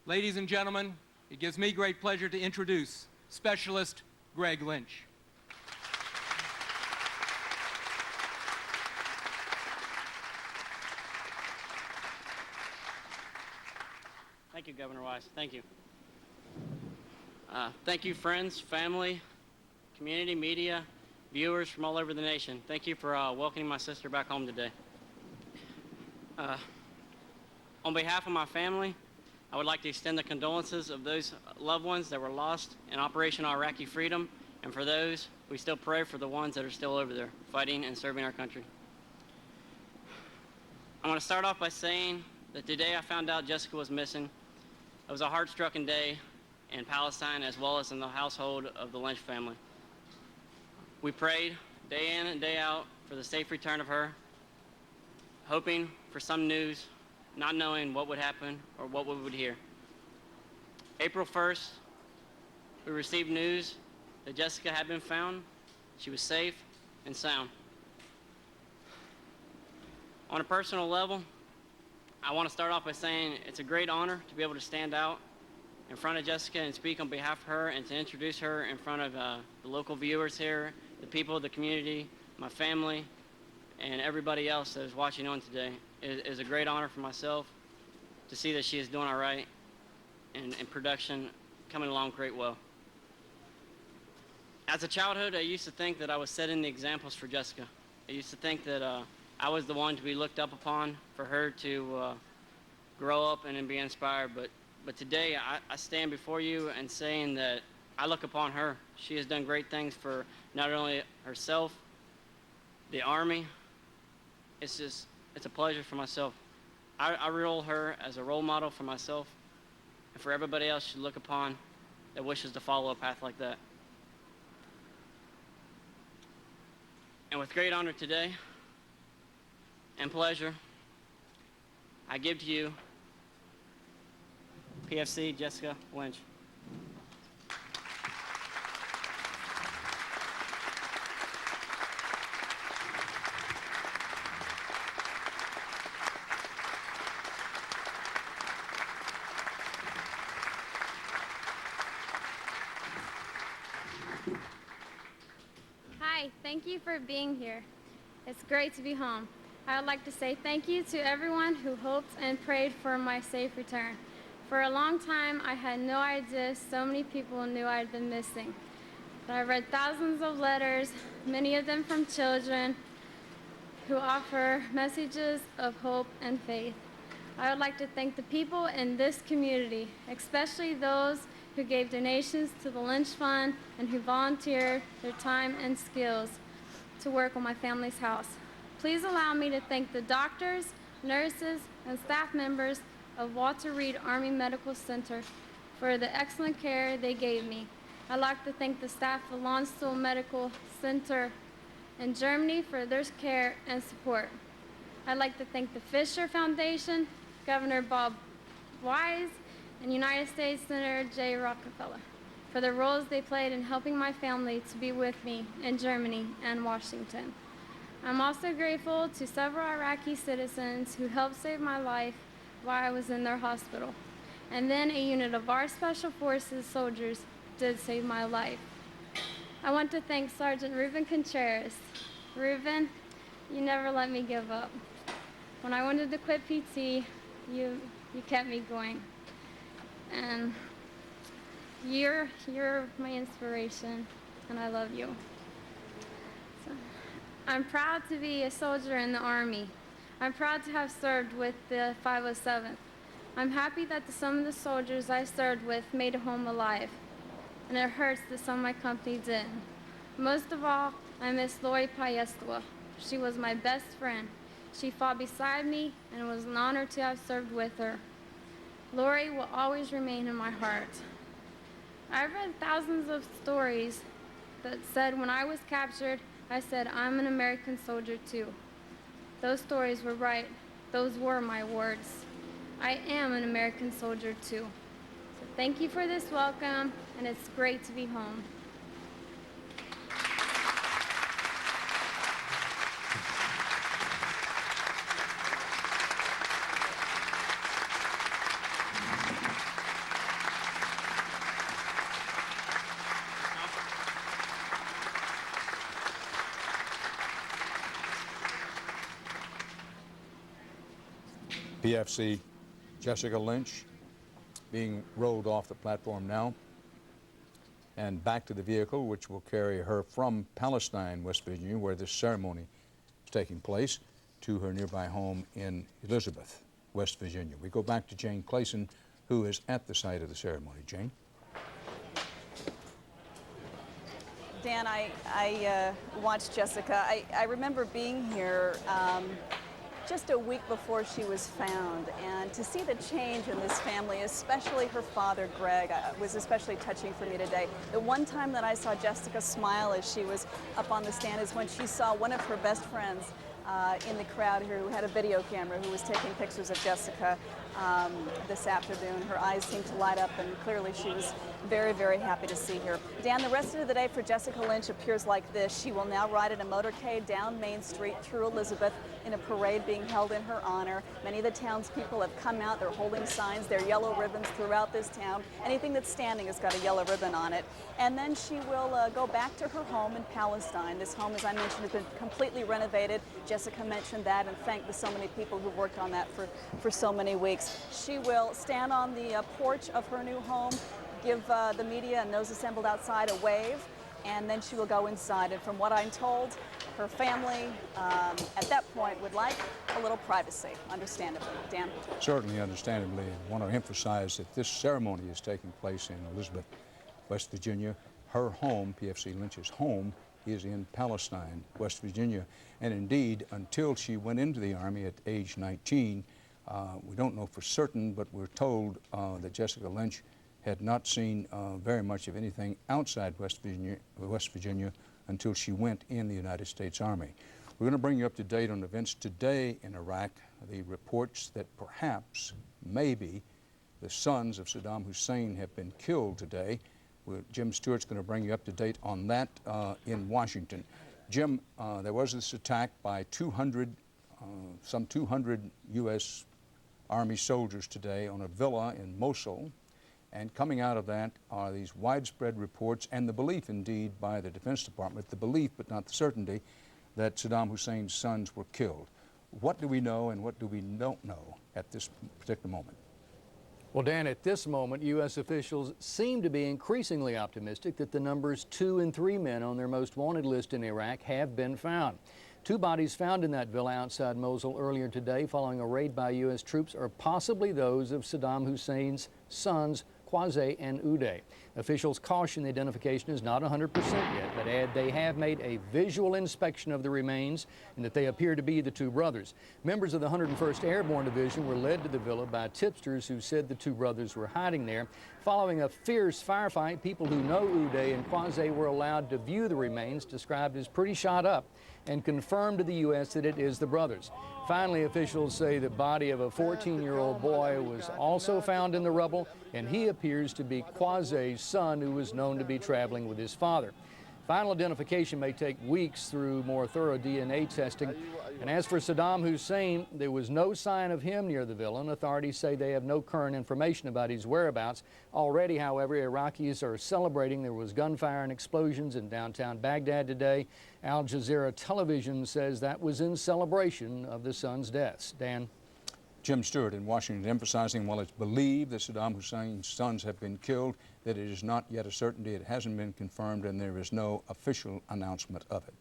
Ladies and gentlemen, it gives me great pleasure to introduce Specialist Greg Lynch. Thank you, Governor Wise. Thank you. Thank you, friends, family, community, media, viewers from all over the nation. Thank you for welcoming my sister back home today. On behalf of my family, I would like to extend the condolences of those loved ones that were lost in Operation Iraqi Freedom, and for those, we still pray for the ones that are still over there fighting and serving our country. I want to start off by saying that today I found out Jessica was missing. It was a heart-stricken day in Palestine as well as in the household of the Lynch family. We prayed day in and day out for the safe return of her, hoping for some news, not knowing what would happen or what we would hear. April 1st, we received news that Jessica had been found. She was safe and sound. On a personal level, I want to start off by saying it's a great honor to be able to stand out in front of Jessica and speak on behalf of her and to introduce her in front of the local viewers here, the people of the community, my family, and everybody else that is watching on today. It is a great honor for myself to see that she is doing all right and production coming along great well. As a childhood, I used to think that I was setting the examples for Jessica. I used to think that I was the one to be looked up upon for her to grow up and be inspired. But today, I stand before you and saying that I look upon her. She has done great things for not only herself, the Army. It's a pleasure for myself. I role her as a role model for myself and for everybody else to look upon that wishes to follow a path like that. And with great honor today and pleasure, I give to you PFC Jessica Lynch. Hi, thank you for being here. It's great to be home. I would like to say thank you to everyone who hoped and prayed for my safe return. For a long time, I had no idea so many people knew I had been missing. But I read thousands of letters, many of them from children who offer messages of hope and faith. I would like to thank the people in this community, especially those who gave donations to the Lynch Fund and who volunteered their time and skills to work on my family's house. Please allow me to thank the doctors, nurses, and staff members of Walter Reed Army Medical Center for the excellent care they gave me. I'd like to thank the staff of Landstuhl Medical Center in Germany for their care and support. I'd like to thank the Fisher Foundation, Governor Bob Wise, and United States Senator Jay Rockefeller for the roles they played in helping my family to be with me in Germany and Washington. I'm also grateful to several Iraqi citizens who helped save my life while I was in their hospital. And then a unit of our Special Forces soldiers did save my life. I want to thank Sergeant Ruben Contreras. Ruben, you never let me give up. When I wanted to quit PT, you kept me going. And you're my inspiration, and I love you. So, I'm proud to be a soldier in the Army. I'm proud to have served with the 507th. I'm happy that some of the soldiers I served with made it home alive, and it hurts that some of my company didn't. Most of all, I miss Lori Payestoa. She was my best friend. She fought beside me, and it was an honor to have served with her. Lori will always remain in my heart. I've read thousands of stories that said when I was captured, I said, I'm an American soldier too. Those stories were right. Those were my words. I am an American soldier too. So thank you for this welcome, and it's great to be home. PFC Jessica Lynch being rolled off the platform now and back to the vehicle, which will carry her from Palestine, West Virginia, where this ceremony is taking place, to her nearby home in Elizabeth, West Virginia. We go back to Jane Clayson, who is at the site of the ceremony. Jane? Dan, I watched Jessica. I remember being here just a week before she was found, and to see the change in this family, especially her father, Greg, was especially touching for me today. The one time that I saw Jessica smile as she was up on the stand is when she saw one of her best friends in the crowd here who had a video camera, who was taking pictures of Jessica this afternoon. Her eyes seemed to light up, and clearly she was very, very happy to see her. Dan, the rest of the day for Jessica Lynch appears like this. She will now ride in a motorcade down Main Street through Elizabeth in a parade being held in her honor. Many of the townspeople have come out. They're holding signs. There are yellow ribbons throughout this town. Anything that's standing has got a yellow ribbon on it. And then she will go back to her home in Palestine. This home, as I mentioned, has been completely renovated. Jessica mentioned that and thanked so many people who worked on that for so many weeks. She will stand on the porch of her new home, give the media and those assembled outside a wave, and then she will go inside. And from what I'm told, her family at that point would like a little privacy, understandably. Dan? Certainly understandably, and want to emphasize that this ceremony is taking place in Elizabeth, West Virginia. Her home, PFC Lynch's home, is in Palestine, West Virginia. And indeed, until she went into the Army at age 19, we don't know for certain, but we're told that Jessica Lynch had not seen very much of anything outside West Virginia until she went in the United States Army. We're going to bring you up to date on events today in Iraq, the reports that perhaps, maybe, the sons of Saddam Hussein have been killed today. Jim Stewart's going to bring you up to date on that in Washington. Jim, there was this attack by some 200 U.S. Army soldiers today on a villa in Mosul. And coming out of that are these widespread reports and the belief, indeed, by the Defense Department, the belief but not the certainty, that Saddam Hussein's sons were killed. What do we know and what do we don't know at this particular moment? Well, Dan, at this moment, U.S. officials seem to be increasingly optimistic that the numbers 2 and 3 men on their most wanted list in Iraq have been found. 2 bodies found in that villa outside Mosul earlier today following a raid by U.S. troops are possibly those of Saddam Hussein's sons, Qasem and Uday. Officials caution the identification is not 100% yet, but add they have made a visual inspection of the remains and that they appear to be the 2 brothers. Members of the 101st Airborne Division were led to the villa by tipsters who said the 2 brothers were hiding there. Following a fierce firefight, people who know Uday and Qasem were allowed to view the remains, described as pretty shot up, and confirmed to the U.S. that it is the brothers. Finally, officials say the body of a 14-year-old boy was also found in the rubble, and he appears to be Qasem's son, who was known to be traveling with his father. Final identification may take weeks through more thorough DNA testing. And as for Saddam Hussein, there was no sign of him near the villa, and authorities say they have no current information about his whereabouts. Already, however, Iraqis are celebrating. There was gunfire and explosions in downtown Baghdad today. Al Jazeera television says that was in celebration of the sons' deaths. Dan? Jim Stewart in Washington emphasizing while it's believed that Saddam Hussein's sons have been killed, that it is not yet a certainty, it hasn't been confirmed, and there is no official announcement of it.